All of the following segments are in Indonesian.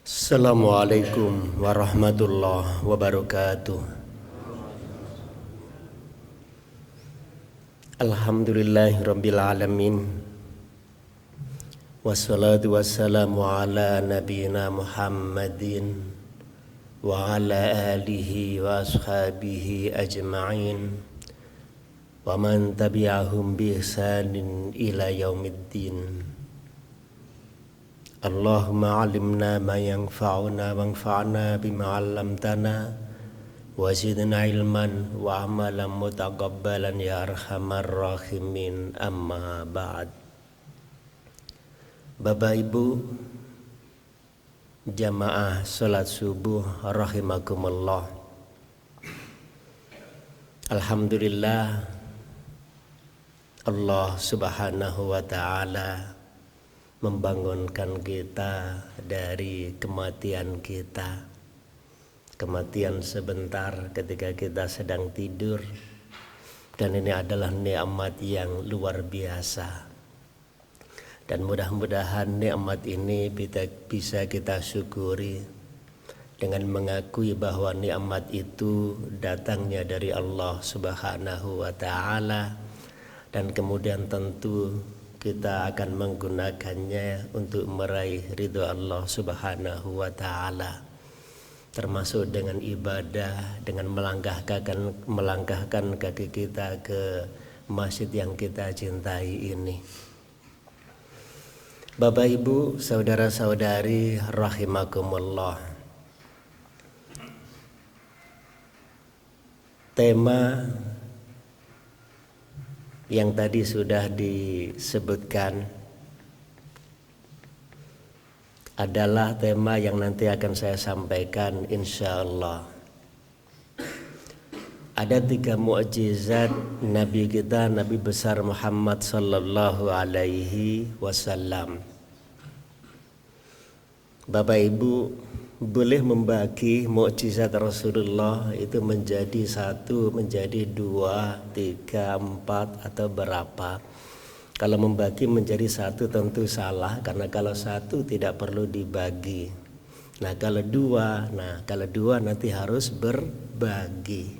Assalamualaikum warahmatullahi wabarakatuh. Alhamdulillahirabbil alamin. Wassalatu wassalamu ala nabiyyina Muhammadin wa ala alihi wa ashabihi ajma'in wa man tabi'ahum bi ihsanin ila yaumiddin. Allahumma alimna ma yanfa'una wanfa'na bima 'allamtana wa zidna ilman wa amalan mutaqabbalan ya arhamar rahimin, amma ba'd. Bapak Ibu jamaah salat subuh rahimakumullah. Alhamdulillah Allah Subhanahu wa ta'ala membangunkan kita dari kematian kita. Kematian sebentar ketika kita sedang tidur. Dan ini adalah nikmat yang luar biasa. Dan mudah-mudahan nikmat ini bisa kita syukuri dengan mengakui bahwa nikmat itu datangnya dari Allah Subhanahu wa ta'ala. Dan kemudian tentu kita akan menggunakannya untuk meraih ridho Allah Subhanahu wa ta'ala, termasuk dengan ibadah, dengan melangkahkan kaki kita ke masjid yang kita cintai ini. Bapak Ibu, saudara-saudari rahimakumullah. Tema yang tadi sudah disebutkan adalah tema yang nanti akan saya sampaikan insya Allah. Ada 3 mukjizat Nabi kita, Nabi besar Muhammad sallallahu alaihi wasallam. Bapak Ibu boleh membagi mukjizat Rasulullah itu menjadi 1, menjadi 2, 3, 4 atau berapa. Kalau membagi menjadi 1 tentu salah, karena kalau 1 tidak perlu dibagi. Nah kalau 2 nanti harus berbagi.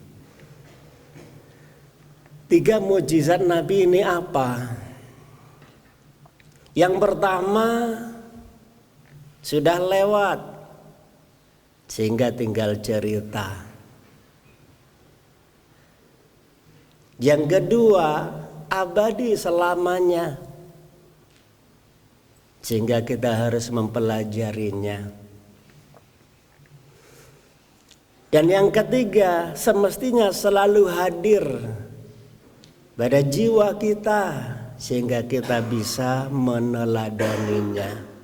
3 mukjizat Nabi ini apa? Yang pertama sudah lewat, sehingga tinggal cerita. Yang kedua, abadi selamanya, sehingga kita harus mempelajarinya. Dan yang ketiga, semestinya selalu hadir pada jiwa kita, sehingga kita bisa meneladaninya.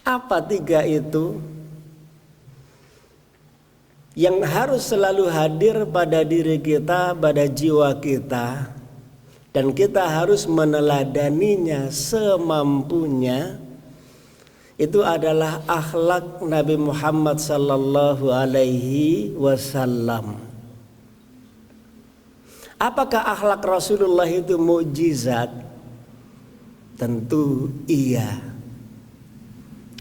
Apa 3 itu? Yang harus selalu hadir pada diri kita, pada jiwa kita, dan kita harus meneladaninya semampunya. Itu adalah akhlak Nabi Muhammad sallallahu alaihi wasallam. Apakah akhlak Rasulullah itu mukjizat? Tentu iya.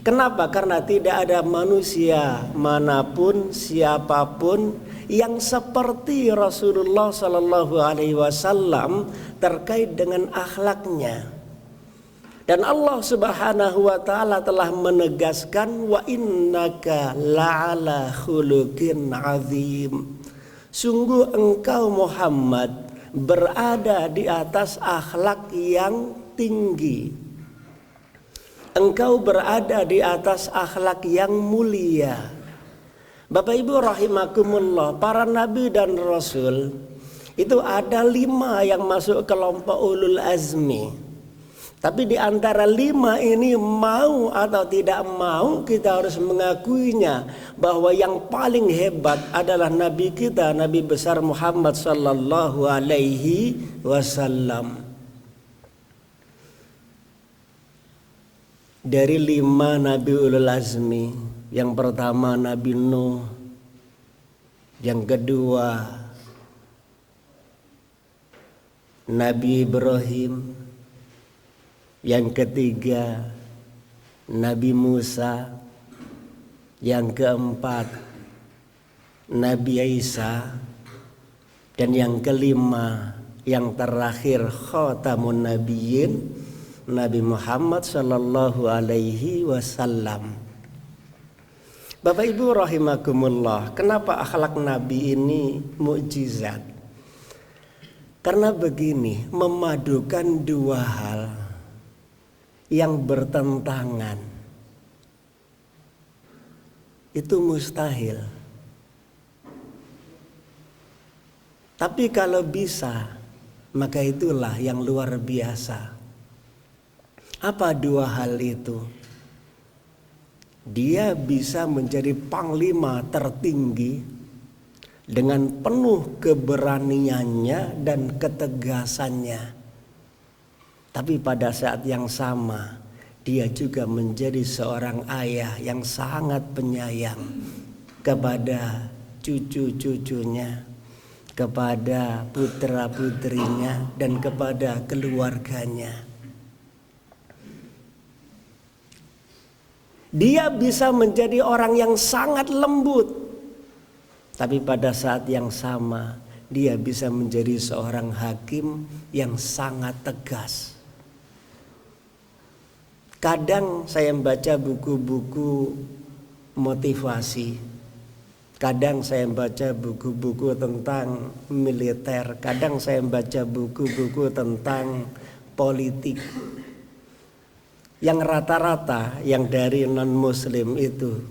Kenapa? Karena tidak ada manusia manapun, siapapun yang seperti Rasulullah sallallahu alaihi wasallam terkait dengan akhlaknya. Dan Allah Subhanahu wa ta'ala telah menegaskan, wa innaka la'ala khuluqin azim. Sungguh engkau Muhammad berada di atas akhlak yang tinggi. Engkau berada di atas akhlak yang mulia. Bapak Ibu rahimakumullah, para nabi dan rasul itu ada 5 yang masuk kelompok ulul azmi. Tapi di antara 5 ini, mau atau tidak mau, kita harus mengakuinya bahwa yang paling hebat adalah nabi kita, Nabi besar Muhammad sallallahu alaihi wasallam. Dari 5 Nabi ulul azmi, yang pertama Nabi Nuh, yang kedua Nabi Ibrahim, yang ketiga Nabi Musa, yang keempat Nabi Isa, dan yang kelima yang terakhir khatamun nabiyyin Nabi Muhammad sallallahu alaihi wasallam. Bapak Ibu rahimakumullah, kenapa akhlak Nabi ini mukjizat? Karena begini, memadukan dua hal yang bertentangan itu mustahil. Tapi kalau bisa, maka itulah yang luar biasa. Apa dua hal itu? Dia bisa menjadi panglima tertinggi dengan penuh keberaniannya dan ketegasannya. Tapi pada saat yang sama, dia juga menjadi seorang ayah yang sangat penyayang kepada cucu-cucunya, kepada putra-putrinya, dan kepada keluarganya. Dia bisa menjadi orang yang sangat lembut, tapi pada saat yang sama dia bisa menjadi seorang hakim yang sangat tegas. Kadang saya membaca buku-buku motivasi, kadang saya membaca buku-buku tentang militer, kadang saya membaca buku-buku tentang politik. Yang rata-rata yang dari non-muslim itu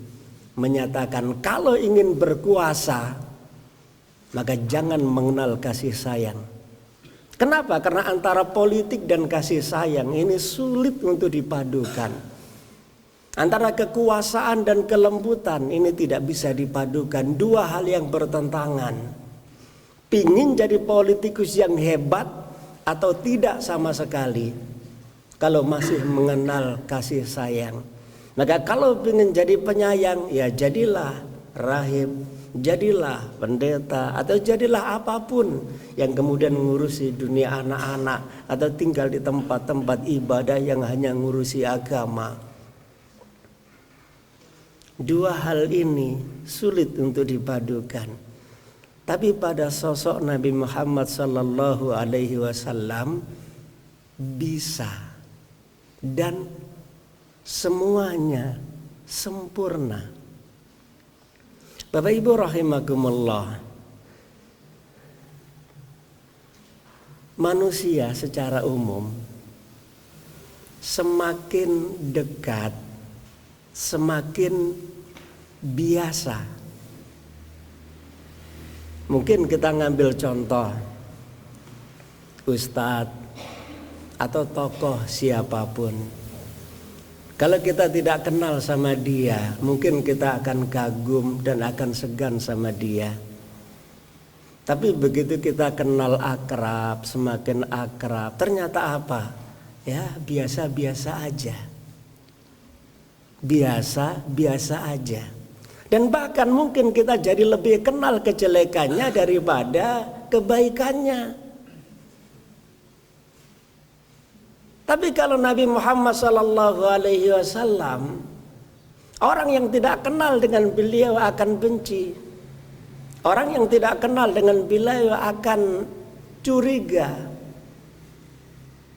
menyatakan kalau ingin berkuasa maka jangan mengenal kasih sayang. Kenapa? Karena antara politik dan kasih sayang ini sulit untuk dipadukan. Antara kekuasaan dan kelembutan ini tidak bisa dipadukan. Dua hal yang bertentangan. Pingin jadi politikus yang hebat atau tidak sama sekali kalau masih mengenal kasih sayang. Maka kalau ingin jadi penyayang, ya jadilah rahib, jadilah pendeta, atau jadilah apapun yang kemudian ngurusi dunia anak-anak, atau tinggal di tempat-tempat ibadah yang hanya ngurusi agama. Dua hal ini sulit untuk dipadukan. Tapi pada sosok Nabi Muhammad sallallahu alaihi wasallam bisa. Dan semuanya sempurna. Bapak Ibu rahimakumullah, manusia secara umum semakin dekat, semakin biasa. Mungkin kita ngambil contoh ustadz atau tokoh siapapun. Kalau kita tidak kenal sama dia, mungkin kita akan kagum dan akan segan sama dia. Tapi begitu kita kenal akrab, semakin akrab, ternyata apa? Ya, biasa-biasa aja. Biasa-biasa aja. Dan bahkan mungkin kita jadi lebih kenal kejelekannya daripada kebaikannya. Tapi kalau Nabi Muhammad sallallahu alaihi wasallam, orang yang tidak kenal dengan beliau akan benci. Orang yang tidak kenal dengan beliau akan curiga.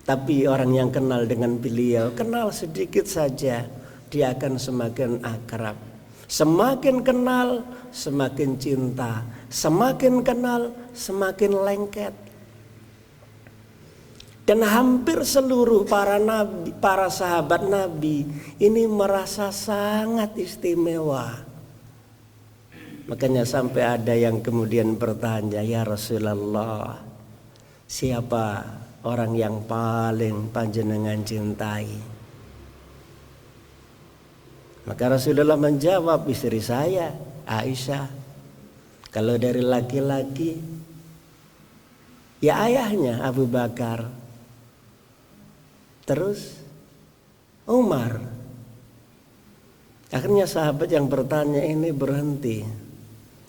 Tapi orang yang kenal dengan beliau, kenal sedikit saja, dia akan semakin akrab. Semakin kenal, semakin cinta. Semakin kenal, semakin lengket. Dan hampir seluruh para nabi, para sahabat Nabi ini merasa sangat istimewa. Makanya sampai ada yang kemudian bertanya, ya Rasulullah, siapa orang yang paling panjenengan cintai? Maka Rasulullah menjawab, istri saya, Aisyah. Kalau dari laki-laki, ya ayahnya Abu Bakar. Terus Umar. Akhirnya sahabat yang bertanya ini berhenti.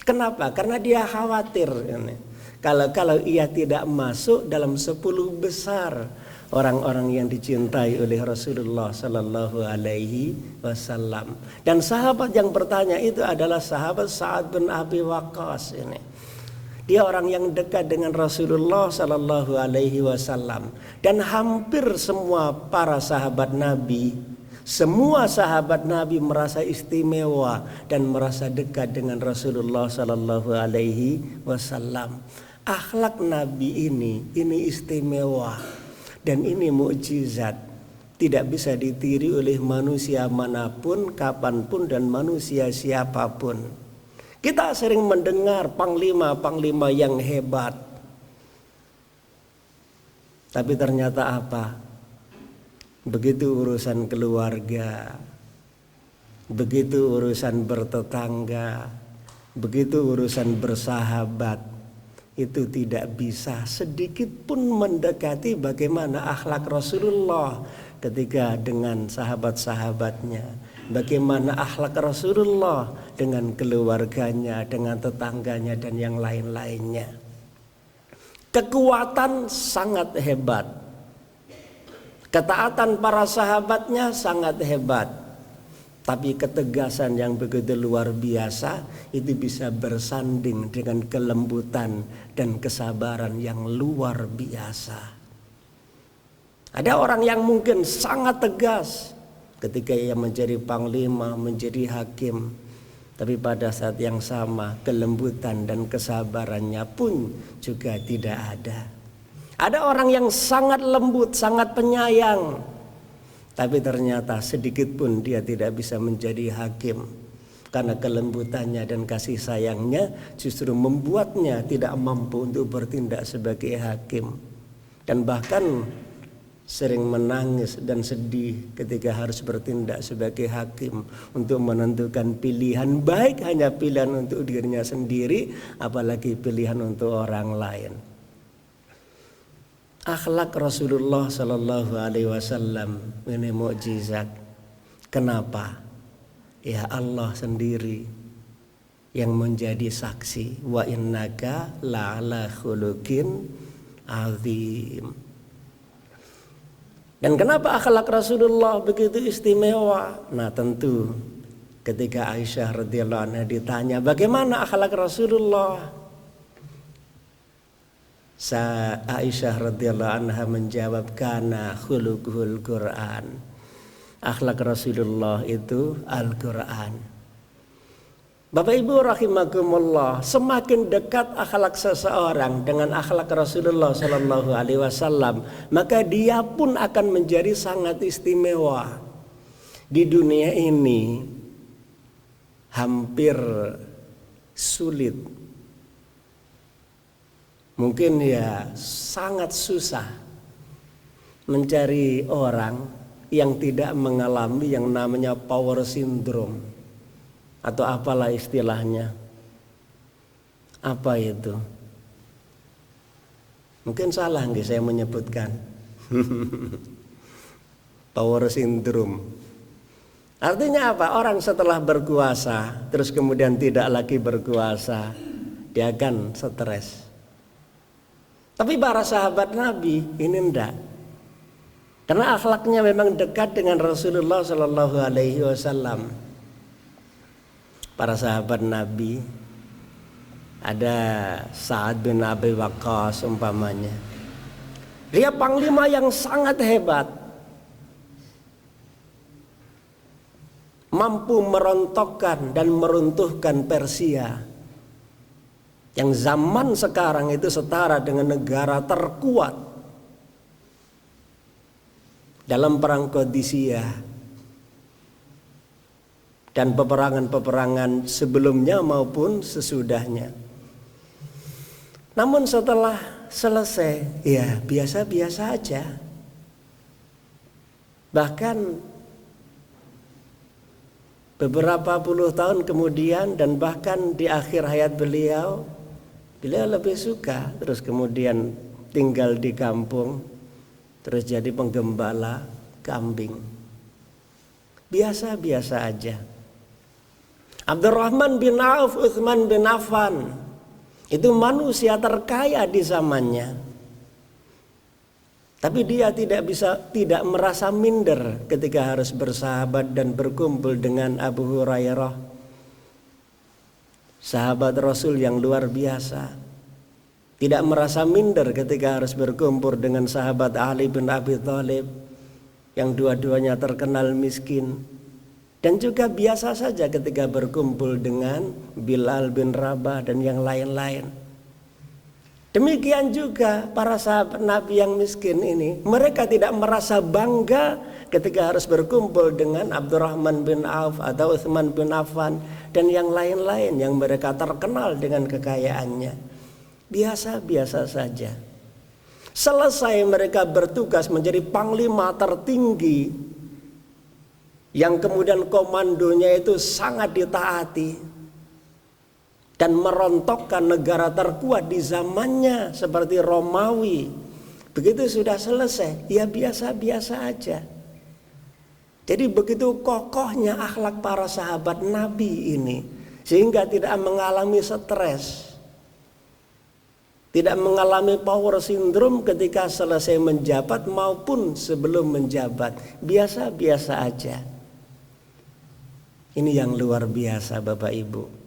Kenapa? Karena dia khawatir ini. Kalau ia tidak masuk dalam 10 besar orang-orang yang dicintai oleh Rasulullah Sallallahu Alaihi Wasallam. Dan sahabat yang bertanya itu adalah sahabat Sa'ad bin Abi Waqqas ini. Dia orang yang dekat dengan Rasulullah Sallallahu Alaihi Wasallam. Dan hampir semua para sahabat Nabi, semua sahabat Nabi merasa istimewa dan merasa dekat dengan Rasulullah Sallallahu Alaihi Wasallam. Akhlak Nabi ini istimewa dan ini mukjizat. Tidak bisa ditiru oleh manusia manapun, kapanpun, dan manusia siapapun. Kita sering mendengar panglima-panglima yang hebat. Tapi ternyata apa? Begitu urusan keluarga, begitu urusan bertetangga, begitu urusan bersahabat, itu tidak bisa sedikit pun mendekati bagaimana akhlak Rasulullah ketika dengan sahabat-sahabatnya. Bagaimana akhlak Rasulullah dengan keluarganya, dengan tetangganya, dan yang lain-lainnya. Kekuatan sangat hebat. Ketaatan para sahabatnya sangat hebat. Tapi ketegasan yang begitu luar biasa itu bisa bersanding dengan kelembutan dan kesabaran yang luar biasa. Ada orang yang mungkin sangat tegas ketika ia menjadi panglima, menjadi hakim. Tapi pada saat yang sama kelembutan dan kesabarannya pun juga tidak ada. Ada orang yang sangat lembut, sangat penyayang, tapi ternyata sedikit pun dia tidak bisa menjadi hakim. Karena kelembutannya dan kasih sayangnya justru membuatnya tidak mampu untuk bertindak sebagai hakim. Dan bahkan sering menangis dan sedih ketika harus bertindak sebagai hakim untuk menentukan pilihan, baik hanya pilihan untuk dirinya sendiri, apalagi pilihan untuk orang lain. Akhlak Rasulullah Sallallahu Alaihi Wasallam ini mukjizat. Kenapa? Ya Allah sendiri yang menjadi saksi. Wa innaka la'ala khuluqin azim. Dan kenapa akhlak Rasulullah begitu istimewa? Nah tentu ketika Aisyah radhiyallahu anha ditanya bagaimana akhlak Rasulullah, Aisyah radhiyallahu anha menjawab kana khuluquhul Quran. Akhlak Rasulullah itu Al-Quran. Bapak Ibu rahimakumullah, semakin dekat akhlak seseorang dengan akhlak Rasulullah Sallallahu Alaihi Wasallam, maka dia pun akan menjadi sangat istimewa. Di dunia ini hampir sulit, mungkin ya sangat susah mencari orang yang tidak mengalami yang namanya power syndrome. Atau apalah istilahnya. Apa itu? Mungkin salah nggih saya menyebutkan. Power syndrome. Artinya apa? Orang setelah berkuasa terus kemudian tidak lagi berkuasa, dia akan stres. Tapi para sahabat Nabi ini enggak. Karena akhlaknya memang dekat dengan Rasulullah Sallallahu Alaihi Wasallam. Para sahabat Nabi, ada Sa'ad bin Abi Waqqas umpamanya. Dia panglima yang sangat hebat, mampu merontokkan dan meruntuhkan Persia, yang zaman sekarang itu setara dengan negara terkuat dalam perang Qadisiyah dan peperangan-peperangan sebelumnya maupun sesudahnya. Namun setelah selesai, ya biasa-biasa aja. Bahkan beberapa puluh tahun kemudian dan bahkan di akhir hayat beliau lebih suka terus kemudian tinggal di kampung, terus jadi penggembala kambing. Biasa-biasa aja. Abdurrahman bin Auf, Utsman bin Affan itu manusia terkaya di zamannya. Tapi dia tidak merasa minder ketika harus bersahabat dan berkumpul dengan Abu Hurairah, sahabat Rasul yang luar biasa. Tidak merasa minder ketika harus berkumpul dengan sahabat Ali bin Abi Thalib yang dua-duanya terkenal miskin. Dan juga biasa saja ketika berkumpul dengan Bilal bin Rabah dan yang lain-lain. Demikian juga para sahabat Nabi yang miskin ini, mereka tidak merasa bangga ketika harus berkumpul dengan Abdurrahman bin Auf atau Utsman bin Affan dan yang lain-lain yang mereka terkenal dengan kekayaannya. Biasa-biasa saja. Selesai mereka bertugas menjadi panglima tertinggi yang kemudian komandonya itu sangat ditaati dan merontokkan negara terkuat di zamannya seperti Romawi. Begitu sudah selesai, ya biasa-biasa aja. Jadi begitu kokohnya akhlak para sahabat Nabi ini, sehingga tidak mengalami stres, tidak mengalami power syndrome ketika selesai menjabat maupun sebelum menjabat. Biasa-biasa aja. Ini yang luar biasa Bapak Ibu.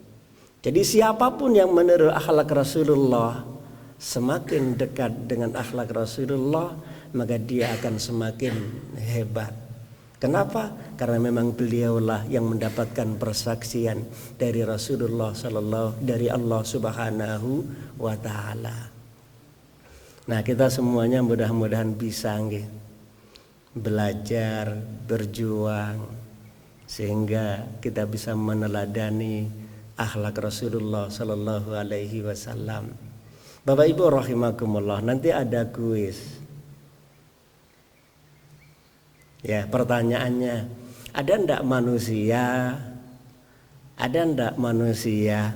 Jadi siapapun yang meniru akhlak Rasulullah, semakin dekat dengan akhlak Rasulullah, maka dia akan semakin hebat. Kenapa? Karena memang beliaulah yang mendapatkan persaksian dari Rasulullah dari Allah Subhanahu wa taala. Nah, kita semuanya mudah-mudahan bisa belajar, berjuang sehingga kita bisa meneladani akhlak Rasulullah sallallahu alaihi wasallam. Bapak Ibu rahimakumullah, nanti ada kuis. Ya, pertanyaannya, ada ndak manusia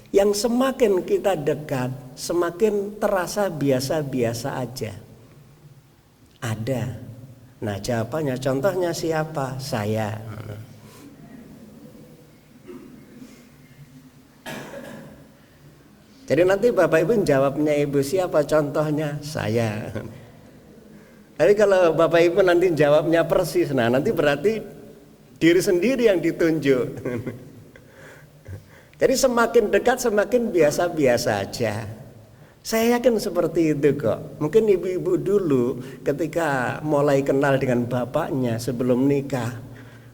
yang semakin kita dekat semakin terasa biasa-biasa aja? Ada. Nah, jawabannya contohnya siapa? Saya. Jadi nanti Bapak Ibu jawabnya Ibu siapa, contohnya saya. Tapi kalau Bapak Ibu nanti jawabnya persis, nah nanti berarti diri sendiri yang ditunjuk. Jadi semakin dekat semakin biasa-biasa aja. Saya yakin seperti itu kok. Mungkin ibu-ibu dulu ketika mulai kenal dengan bapaknya sebelum nikah,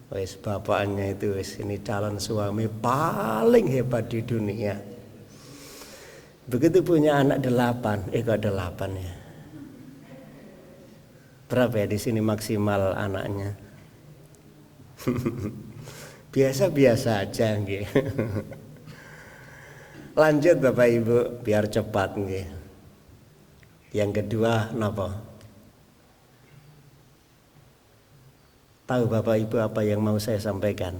wes bapaknya itu ini calon suami paling hebat di dunia. Begitu punya anak 8, kok 8 ya? Berapa ya di sini maksimal anaknya? Biasa-biasa aja nggih. Lanjut Bapak Ibu biar cepat nggih. Yang kedua napa? Tahu Bapak Ibu apa yang mau saya sampaikan?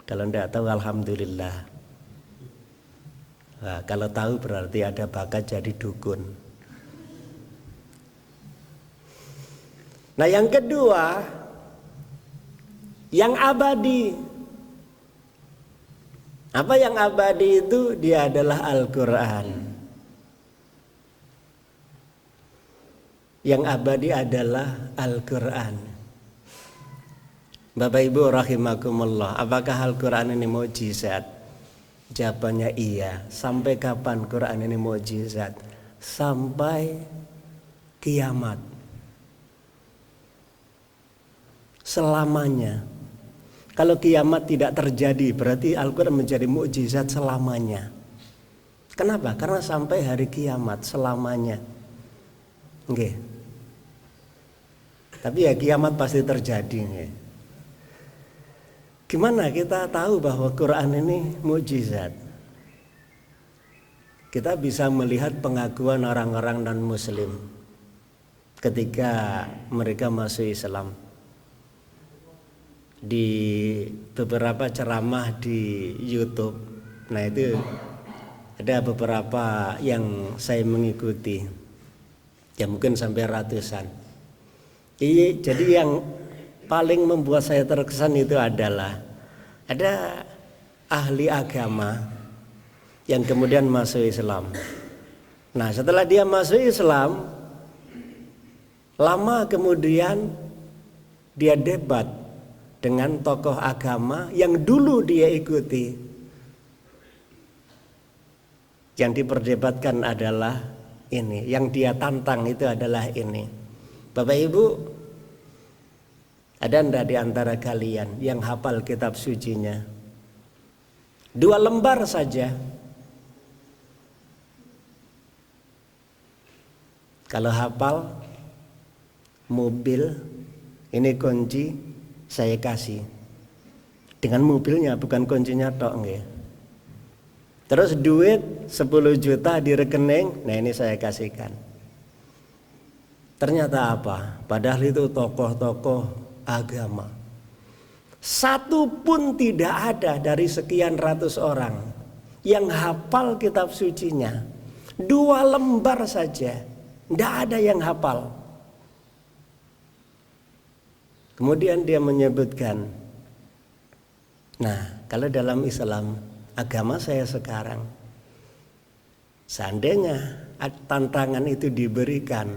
Kalau tidak tahu alhamdulillah. Nah, kalau tahu berarti ada bakat jadi dukun. Nah, yang kedua, yang abadi. Apa yang abadi itu? Dia adalah Al-Quran. Yang abadi adalah Al-Quran. Bapak Ibu rahimakumullah, apakah Al-Quran ini mukjizat? Jawabannya iya. Sampai kapan Quran ini mukjizat? Sampai kiamat. Selamanya. Kalau kiamat tidak terjadi, berarti Al-Quran menjadi mukjizat selamanya. Kenapa? Karena sampai hari kiamat selamanya. Oke. Tapi ya kiamat pasti terjadi nih. Gimana kita tahu bahwa Quran ini mukjizat? Kita bisa melihat pengakuan orang-orang non-muslim ketika mereka masuk Islam. Di beberapa ceramah di YouTube, nah itu ada beberapa yang saya mengikuti, ya mungkin sampai ratusan. Jadi yang paling membuat saya terkesan itu adalah ada ahli agama yang kemudian masuk Islam. Nah, setelah dia masuk Islam, Lama kemudian dia debat dengan tokoh agama yang dulu dia ikuti. Yang diperdebatkan adalah ini, yang dia tantang itu adalah ini. Bapak Ibu, ada enggak di antara kalian yang hafal kitab sucinya? 2 lembar saja. Kalau hafal, mobil, ini kunci saya kasih. Dengan mobilnya, bukan kuncinya tok nggih. Terus duit 10 juta di rekening, nah ini saya kasihkan. Ternyata apa? Padahal itu tokoh-tokoh agama. Satu pun tidak ada dari sekian ratus orang yang hafal kitab sucinya. 2 lembar saja, tidak ada yang hafal. Kemudian dia menyebutkan, nah kalau dalam Islam, agama saya sekarang, seandainya tantangan itu diberikan,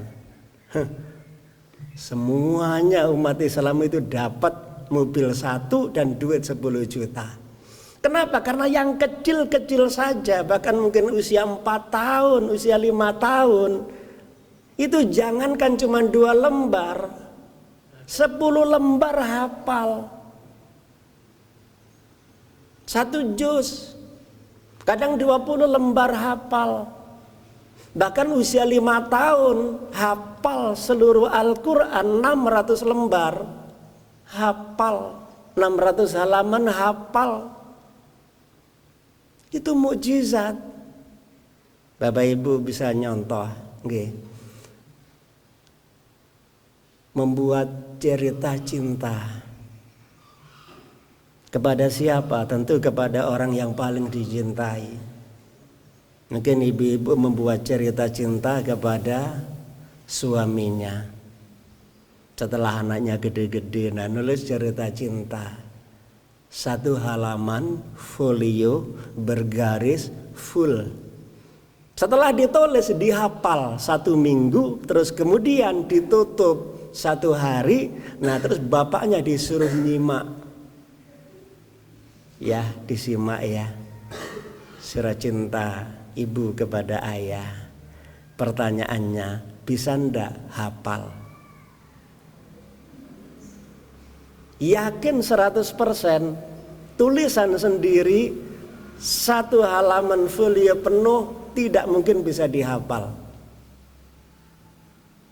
semuanya umat Islam itu dapat mobil 1 dan duit 10 juta. Kenapa? Karena yang kecil-kecil saja, bahkan mungkin usia 4 tahun, usia 5 tahun, itu jangankan cuma 2 lembar, 10 lembar hafal. 1 juz, kadang 20 lembar hafal. Bahkan usia 5 tahun hafal seluruh Al-Quran 600 lembar. Hafal 600 halaman hafal. Itu mukjizat. Bapak Ibu bisa nyontoh nggih. Membuat cerita cinta. Kepada siapa? Tentu kepada orang yang paling dicintai. Mungkin ibu-ibu membuat cerita cinta kepada suaminya. Setelah anaknya gede-gede, nah nulis cerita cinta. 1 halaman folio bergaris full. Setelah ditulis dihafal 1 minggu, terus kemudian ditutup 1 hari. Nah terus bapaknya disuruh nyimak. Ya, disimak ya. Surat cinta ibu kepada ayah. Pertanyaannya, bisa ndak hafal? Yakin 100%, tulisan sendiri 1 halaman folio penuh tidak mungkin bisa dihafal.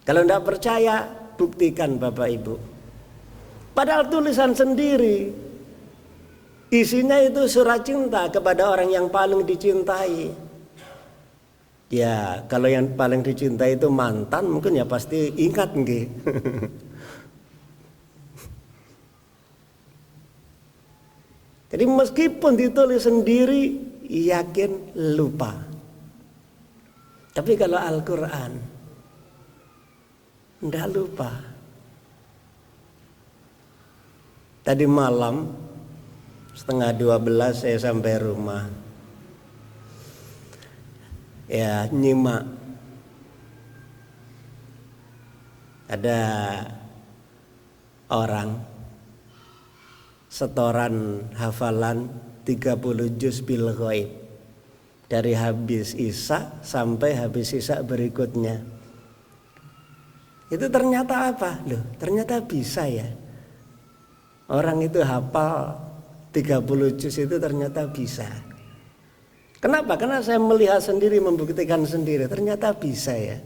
Kalau ndak percaya, buktikan Bapak Ibu. Padahal tulisan sendiri, isinya itu surat cinta kepada orang yang paling dicintai. Ya, kalau yang paling dicintai itu mantan, mungkin ya pasti ingat nggih. Jadi meskipun ditulis sendiri, yakin lupa. Tapi kalau Al-Quran, enggak lupa. Tadi malam 11:30 saya sampai rumah. Ya, nyimak. Ada orang setoran hafalan 30 juz bil ghaib. Dari habis Isya sampai habis Isya berikutnya. Itu ternyata apa? Loh, ternyata bisa ya. Orang itu hafal 30 juz itu ternyata bisa. Kenapa? Karena saya melihat sendiri, membuktikan sendiri, ternyata bisa ya.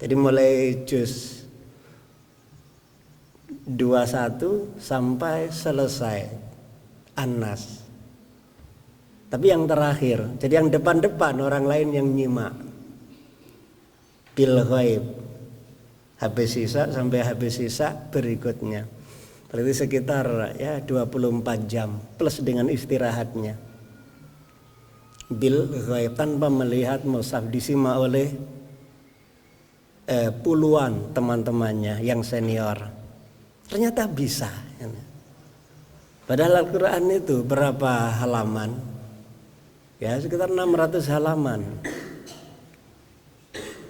Jadi mulai juz 21 sampai selesai An-Nas. Tapi yang terakhir, jadi yang depan-depan orang lain yang nyimak. Bil ghaib. Habis Isya sampai habis Isya berikutnya. Berarti sekitar ya 24 jam plus dengan istirahatnya. Bil ghaib, tanpa melihat mushaf, disimak oleh puluhan teman-temannya yang senior. Ternyata bisa. Padahal Al-Quran itu berapa halaman? Ya sekitar 600 halaman.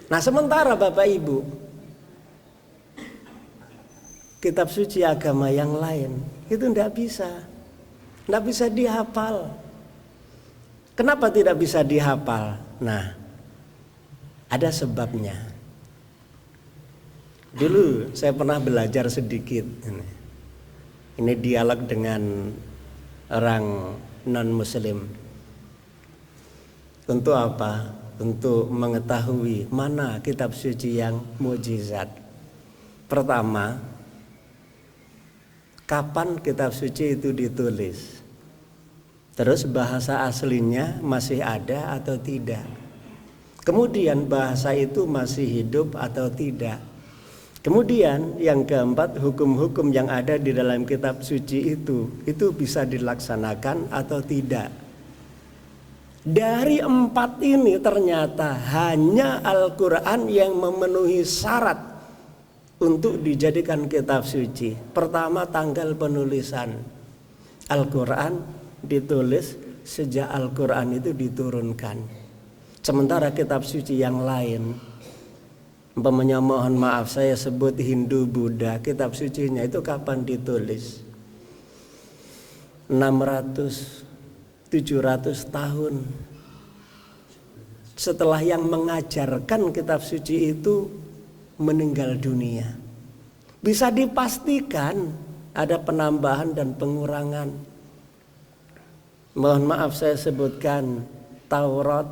Nah sementara Bapak Ibu, kitab suci agama yang lain itu tidak bisa dihafal. Kenapa tidak bisa dihafal? Nah, ada sebabnya. Dulu saya pernah belajar sedikit. Ini dialog dengan orang non-muslim. Untuk apa? Untuk mengetahui mana kitab suci yang mukjizat. Pertama, kapan kitab suci itu ditulis? Terus bahasa aslinya masih ada atau tidak? Kemudian bahasa itu masih hidup atau tidak? Kemudian yang keempat, hukum-hukum yang ada di dalam kitab suci itu bisa dilaksanakan atau tidak? Dari empat ini ternyata hanya Al-Quran yang memenuhi syarat untuk dijadikan kitab suci. Pertama, tanggal penulisan. Al-Quran ditulis sejak Al-Quran itu diturunkan. Sementara kitab suci yang lain, umpamanya mohon maaf saya sebut Hindu, Buddha, kitab sucinya itu kapan ditulis? 600, 700 tahun setelah yang mengajarkan kitab suci itu meninggal dunia. Bisa dipastikan ada penambahan dan pengurangan. Mohon maaf saya sebutkan Taurat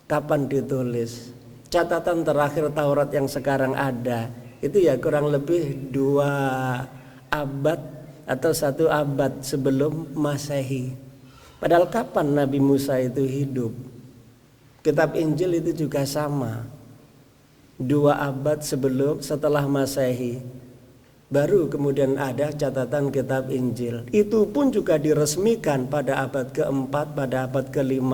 kapan ditulis. Catatan terakhir Taurat yang sekarang ada itu ya kurang lebih 2 abad atau 1 abad sebelum Masehi. Padahal kapan Nabi Musa itu hidup? Kitab Injil itu juga sama. 2 abad setelah Masehi baru kemudian ada catatan kitab Injil. Itu pun juga diresmikan pada abad ke-4, pada abad ke-5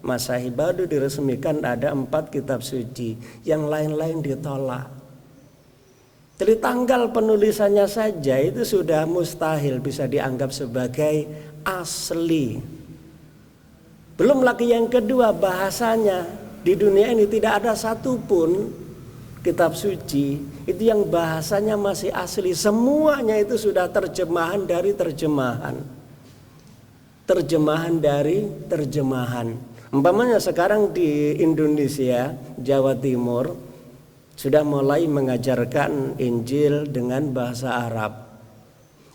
Masehi baru diresmikan ada 4 kitab suci. Yang lain-lain ditolak. Jadi tanggal penulisannya saja itu sudah mustahil bisa dianggap sebagai asli. Belum lagi yang kedua, bahasanya. Di dunia ini tidak ada satupun kitab suci itu yang bahasanya masih asli. Semuanya itu sudah terjemahan dari terjemahan. Terjemahan dari terjemahan. Umpamanya sekarang di Indonesia, Jawa Timur sudah mulai mengajarkan Injil dengan bahasa Arab.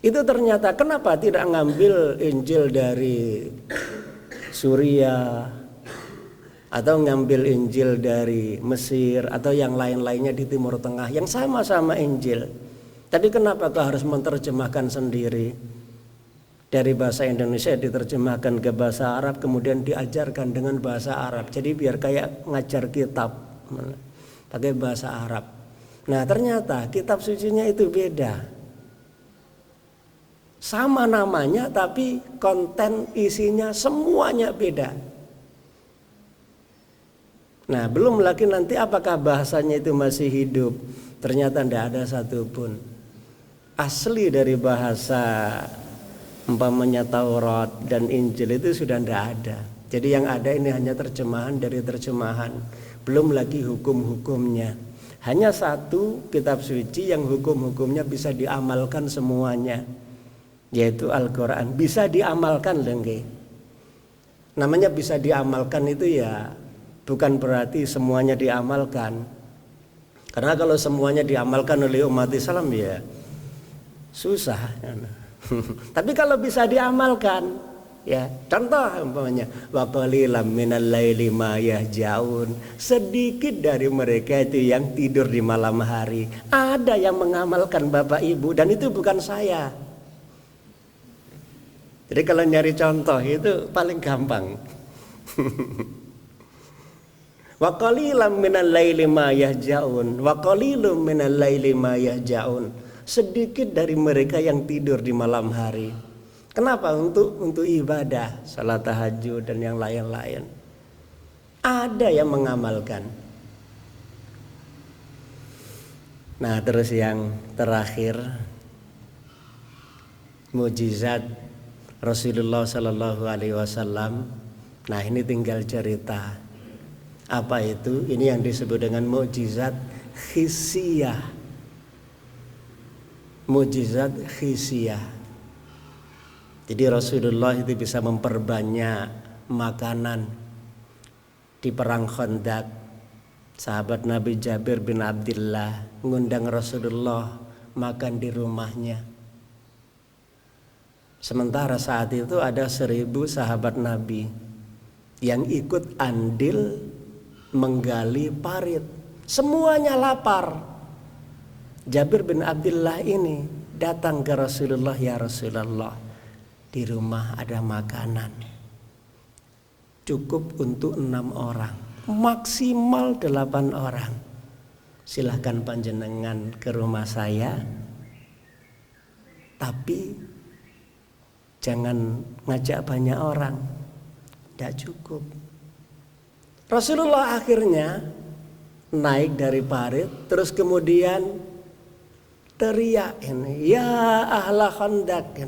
Itu ternyata kenapa tidak ngambil Injil dari Suriah atau ngambil Injil dari Mesir atau yang lain-lainnya di Timur Tengah yang sama-sama Injil. Tapi kenapa kau harus menerjemahkan sendiri? Dari bahasa Indonesia diterjemahkan ke bahasa Arab kemudian diajarkan dengan bahasa Arab. Jadi biar kayak ngajar kitab pakai bahasa Arab. Nah ternyata kitab sucinya itu beda. Sama namanya tapi konten isinya semuanya beda. Nah belum lagi nanti apakah bahasanya itu masih hidup. Ternyata tidak ada satupun. Asli dari bahasa umpamanya Taurat dan Injil itu sudah tidak ada. Jadi yang ada ini hanya terjemahan dari terjemahan. Belum lagi hukum-hukumnya. Hanya satu kitab suci yang hukum-hukumnya bisa diamalkan semuanya, yaitu Al-Quran. Bisa diamalkan lengge. Namanya bisa diamalkan itu ya bukan berarti semuanya diamalkan. Karena kalau semuanya diamalkan oleh umat Islam ya susah. Tapi kalau bisa diamalkan, ya contoh umpamanya wa qalilam minal laili ma yahjaun, sedikit dari mereka itu yang tidur di malam hari. Ada yang mengamalkan Bapak Ibu dan itu bukan saya. Jadi kalau nyari contoh itu paling gampang. Wa qalilam minal laili ma yahjaun wa qalilum minal laili ma yahjaun. Sedikit dari mereka yang tidur di malam hari. Kenapa? Untuk ibadah, salat tahajud dan yang lain-lain. Ada yang mengamalkan. Nah, terus yang terakhir, mukjizat Rasulullah Sallallahu Alaihi Wasallam. Nah, ini tinggal cerita. Apa itu? Ini yang disebut dengan mukjizat hissiyah. Mukjizat hissiyah. Jadi Rasulullah itu bisa memperbanyak makanan di perang Khandaq. Sahabat Nabi Jabir bin Abdullah ngundang Rasulullah makan di rumahnya. Sementara saat itu ada 1000 sahabat Nabi yang ikut andil menggali parit. Semuanya lapar. Jabir bin Abdullah ini datang ke Rasulullah, ya Rasulullah, di rumah ada makanan cukup untuk 6 orang, maksimal 8 orang. Silahkan panjenengan ke rumah saya, tapi jangan ngajak banyak orang, tidak cukup. Rasulullah akhirnya naik dari parit, terus kemudian teriak ini, ya ahla Khandaq,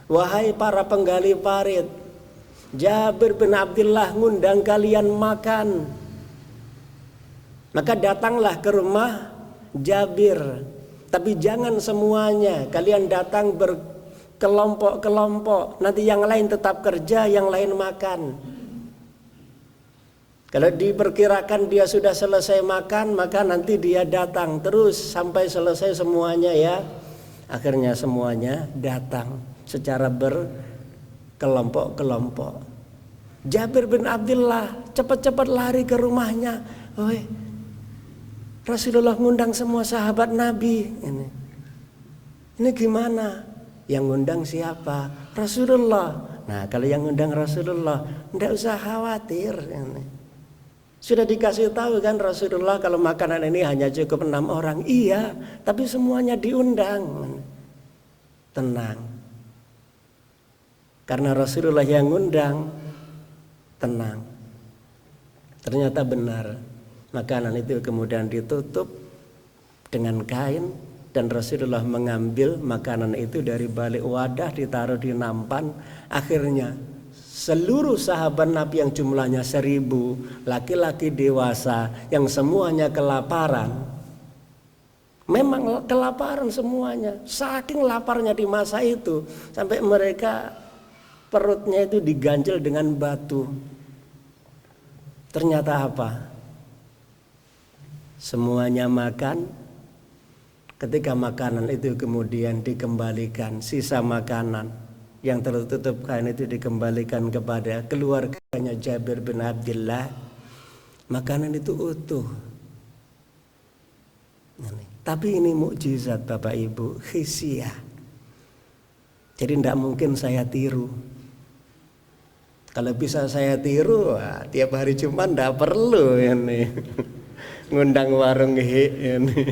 wahai para penggali parit, Jabir bin Abdullah ngundang kalian makan. Maka datanglah ke rumah Jabir, tapi jangan semuanya, kalian datang berkelompok-kelompok, nanti yang lain tetap kerja, yang lain makan. Kalau diperkirakan dia sudah selesai makan, maka nanti dia datang terus sampai selesai semuanya ya. Akhirnya semuanya datang secara berkelompok-kelompok. Jabir bin Abdullah cepat-cepat lari ke rumahnya. Oi, Rasulullah ngundang semua sahabat Nabi. Ini gimana? Yang ngundang siapa? Rasulullah. Nah, kalau yang ngundang Rasulullah, tidak usah khawatir. Sudah dikasih tahu kan Rasulullah kalau makanan ini hanya cukup 6 orang. Iya, tapi semuanya diundang. Tenang. Karena Rasulullah yang ngundang, tenang. Ternyata benar. Makanan itu kemudian ditutup dengan kain dan Rasulullah mengambil makanan itu dari balik wadah, ditaruh di nampan. Akhirnya seluruh sahabat Nabi yang jumlahnya 1000, laki-laki dewasa yang semuanya kelaparan. Memang kelaparan semuanya. Saking laparnya di masa itu sampai mereka perutnya itu diganjel dengan batu. Ternyata apa? Semuanya makan. Ketika makanan itu kemudian dikembalikan, sisa makanan yang tertutup kain itu dikembalikan kepada keluarganya Jabir bin Abdullah, makanan itu utuh. Tapi ini mukjizat Bapak Ibu, hissiyah. Jadi tidak mungkin saya tiru. Kalau bisa saya tiru, tiap hari Jumat tidak perlu ini ngundang warung ini.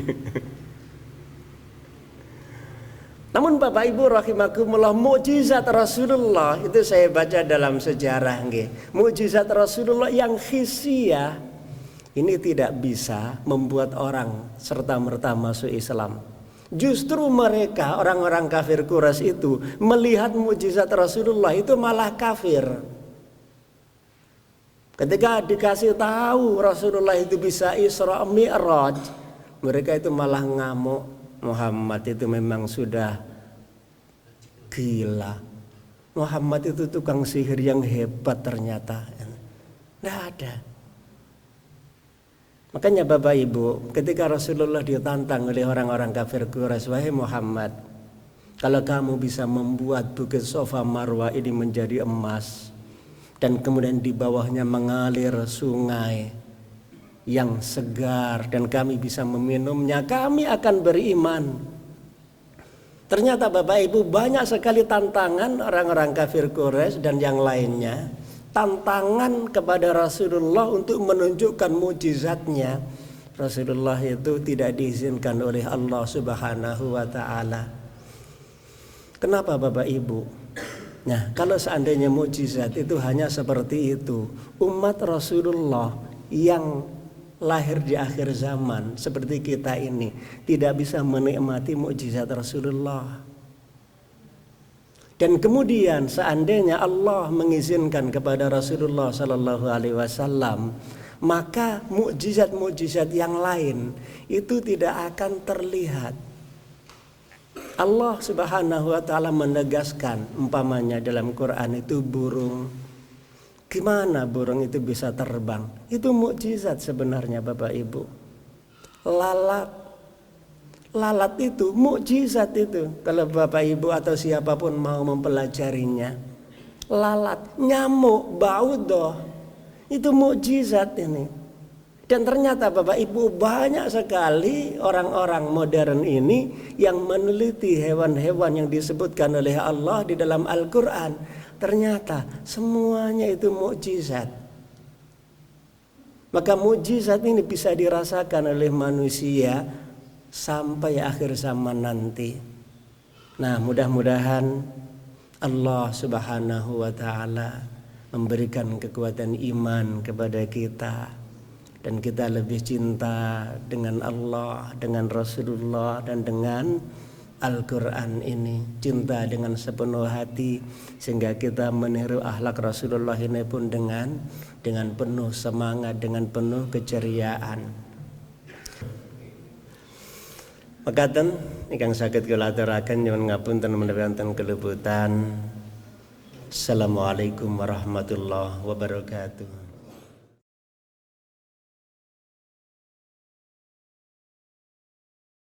Namun Bapak Ibu rahimakumullah, mukjizat Rasulullah itu saya baca dalam sejarah nggih. Mukjizat Rasulullah yang hissiyah ini tidak bisa membuat orang serta-merta masuk Islam. Justru mereka orang-orang kafir Quraisy itu melihat mukjizat Rasulullah itu malah kafir. Ketika dikasih tahu Rasulullah itu bisa Isra Mi'raj, mereka itu malah ngamuk. Muhammad itu memang sudah gila. Muhammad itu tukang sihir yang hebat ternyata. Tidak ada. Makanya Bapak Ibu, ketika Rasulullah ditantang oleh orang-orang kafir Quraisy, wahai Muhammad, kalau kamu bisa membuat bukit Safa Marwah ini menjadi emas, dan kemudian di bawahnya mengalir sungai yang segar dan kami bisa meminumnya, kami akan beriman. Ternyata Bapak Ibu banyak sekali tantangan orang-orang kafir Quraisy dan yang lainnya, tantangan kepada Rasulullah untuk menunjukkan mukjizatnya. Rasulullah itu tidak diizinkan oleh Allah Subhanahu wa taala. Kenapa Bapak Ibu? Nah, kalau seandainya mukjizat itu hanya seperti itu, umat Rasulullah yang lahir di akhir zaman seperti kita ini tidak bisa menikmati mukjizat Rasulullah. Dan kemudian seandainya Allah mengizinkan kepada Rasulullah sallallahu alaihi wasallam maka mukjizat-mukjizat yang lain itu tidak akan terlihat. Allah Subhanahu wa taala menegaskan umpamanya dalam Quran itu burung. Gimana burung itu bisa terbang? Itu mukjizat sebenarnya Bapak Ibu. Lalat itu mukjizat itu. Kalau Bapak Ibu atau siapapun mau mempelajarinya. Lalat, nyamuk, baudoh. Itu mukjizat ini. Dan ternyata Bapak Ibu banyak sekali orang-orang modern ini yang meneliti hewan-hewan yang disebutkan oleh Allah di dalam Al-Quran. Ternyata semuanya itu mukjizat. Maka mukjizat ini bisa dirasakan oleh manusia sampai akhir zaman nanti. Nah, mudah-mudahan Allah Subhanahu wa taala memberikan kekuatan iman kepada kita. Dan kita lebih cinta dengan Allah, dengan Rasulullah, dan dengan Al-Quran ini. Cinta dengan sepenuh hati, sehingga kita meniru akhlak Rasulullah ini pun dengan penuh semangat, dengan penuh keceriaan. Makaten ingkang saged kula aturaken nyuwun ngapunten menawi wonten kelebutan. Assalamualaikum warahmatullahi wabarakatuh.